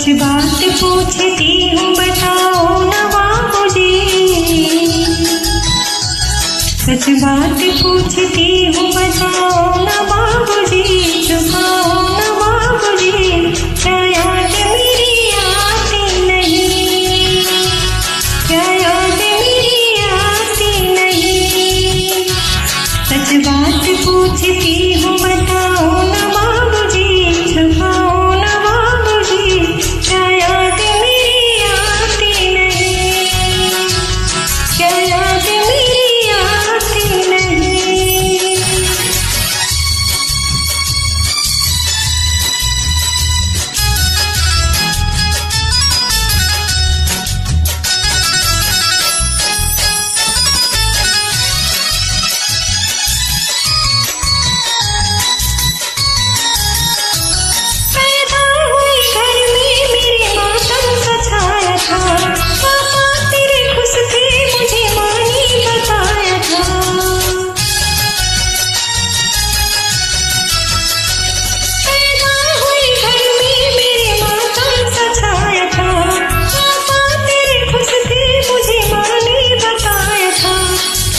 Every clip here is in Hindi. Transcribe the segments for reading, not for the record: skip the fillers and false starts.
सच बात पूछती हूँ बताओ न बाबूजी, सच बात पूछती हूँ बताओ न बाबूजी, चुकाओ न बाबूजी, क्या याद मेरी आती नहीं, क्या याद मेरी आती नहीं। सच बात पूछती हूँ बताओ न बाबूजी, चुकाओ न बाबूजी, क्या याद मेरी आती नहीं, क्या याद मेरी आती नहीं। पैदा हुई घर में मेरे मातम सा छाया था, पापा तेरे खुश थे मुझे माँ ने बताया था। पैदा हुई घर में मेरे मातम सा छाया था, पापा तेरे खुश थे मुझे माँ ने बताया था।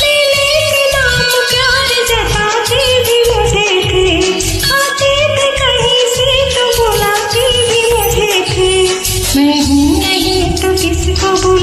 लीले के नाम प्यार जताते भी मुझे थे, आते थे कहीं से तो बुलाते भी मुझे थे। मैं हूँ नहीं तो किसको